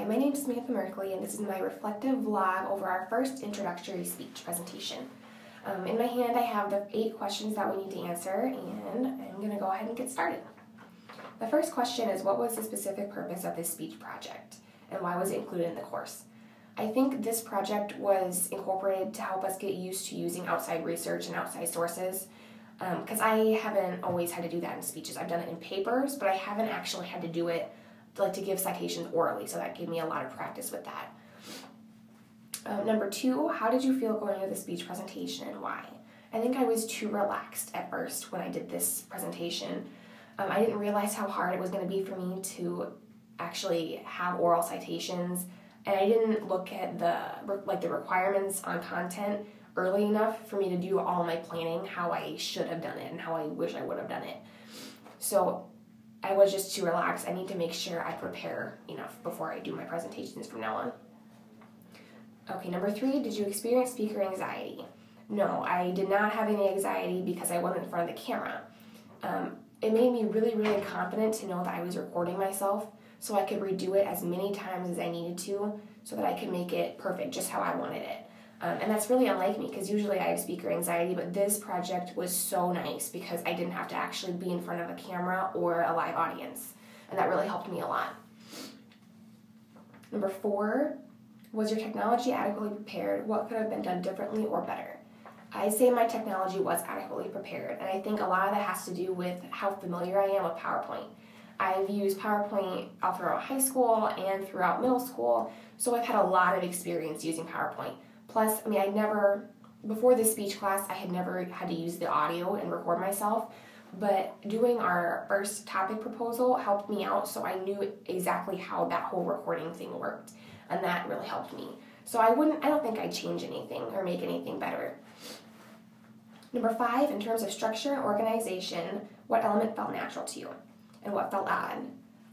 Hi, my name is Merkley, and this is my reflective vlog over our first introductory speech presentation. In my hand I have the 8 questions that we need to answer, and I'm going to go ahead and get started. The first question is, what was the specific purpose of this speech project, and why was it included in the course? I think this project was incorporated to help us get used to using outside research and outside sources, because I haven't always had to do that in speeches. I've done it in papers, but I haven't actually had to do it to give citations orally, so that gave me a lot of practice with that. Number 2, how did you feel going into the speech presentation and why? I think I was too relaxed at first when I did this presentation. I didn't realize how hard it was going to be for me to actually have oral citations, and I didn't look at the requirements on content early enough for me to do all my planning how I should have done it and how I wish I would have done it. So I was just too relaxed. I need to make sure I prepare enough before I do my presentations from now on. Okay, number 3, did you experience speaker anxiety? No, I did not have any anxiety because I wasn't in front of the camera. It made me really, really confident to know that I was recording myself, so I could redo it as many times as I needed to so that I could make it perfect, just how I wanted it. And that's really unlike me, because usually I have speaker anxiety, but this project was so nice because I didn't have to actually be in front of a camera or a live audience, and that really helped me a lot. Number 4, was your technology adequately prepared? What could have been done differently or better? I say my technology was adequately prepared, and I think a lot of that has to do with how familiar I am with PowerPoint. I've used PowerPoint all throughout high school and throughout middle school, so I've had a lot of experience using PowerPoint. Plus, before this speech class, I had never had to use the audio and record myself, but doing our first topic proposal helped me out, so I knew exactly how that whole recording thing worked, and that really helped me. So I don't think I'd change anything or make anything better. Number 5, in terms of structure and organization, what element felt natural to you, and what felt odd?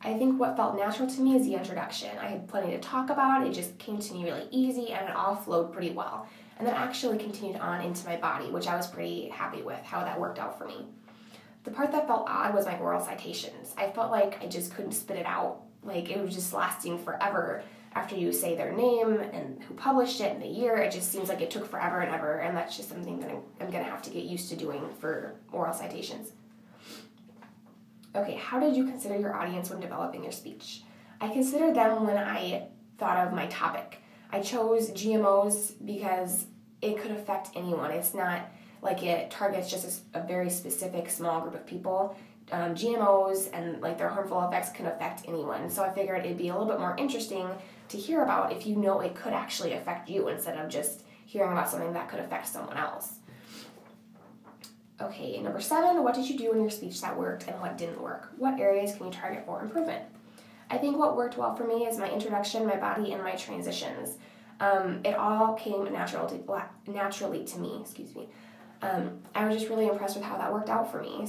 I think what felt natural to me is the introduction. I had plenty to talk about, it just came to me really easy, and it all flowed pretty well. And that actually continued on into my body, which I was pretty happy with how that worked out for me. The part that felt odd was my oral citations. I felt like I just couldn't spit it out, like it was just lasting forever. After you say their name and who published it and the year, it just seems like it took forever and ever, and that's just something that I'm going to have to get used to doing for oral citations. Okay, how did you consider your audience when developing your speech? I considered them when I thought of my topic. I chose GMOs because it could affect anyone. It's not like it targets just a very specific small group of people. GMOs and their harmful effects can affect anyone. So I figured it'd be a little bit more interesting to hear about if you know it could actually affect you instead of just hearing about something that could affect someone else. Okay, number 7, what did you do in your speech that worked and what didn't work? What areas can you target for improvement? I think what worked well for me is my introduction, my body, and my transitions. It all came naturally to me. I was just really impressed with how that worked out for me.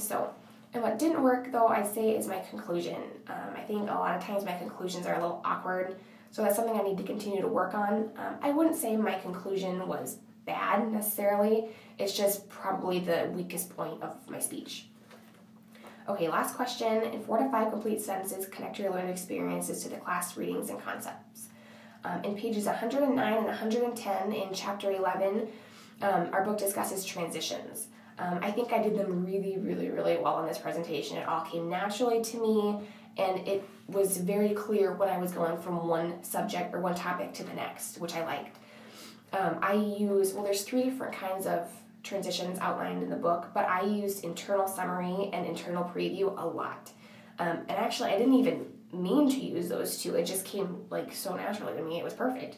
And what didn't work, though, I'd say is my conclusion. I think a lot of times my conclusions are a little awkward, so that's something I need to continue to work on. I wouldn't say my conclusion was bad necessarily. It's just probably the weakest point of my speech. Okay, last question. In 4 to 5 complete sentences, connect your learned experiences to the class readings and concepts. In pages 109 and 110 in chapter 11, our book discusses transitions. I think I did them really, really, really well in this presentation. It all came naturally to me, and it was very clear when I was going from one subject or one topic to the next, which I liked. There's 3 different kinds of transitions outlined in the book, but I used internal summary and internal preview a lot. And actually, I didn't even mean to use those 2. It just came so naturally to me. It was perfect.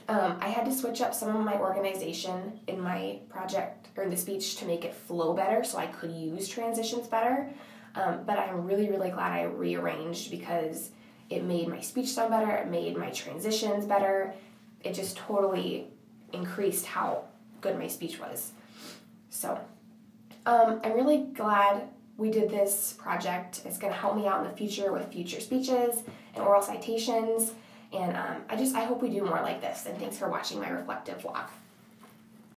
I had to switch up some of my organization in my project or in the speech to make it flow better so I could use transitions better. But I'm really, really glad I rearranged because it made my speech sound better, it made my transitions better. It just totally increased how good my speech was. So I'm really glad we did this project. It's going to help me out in the future with future speeches and oral citations. And I hope we do more like this. And thanks for watching my reflective vlog.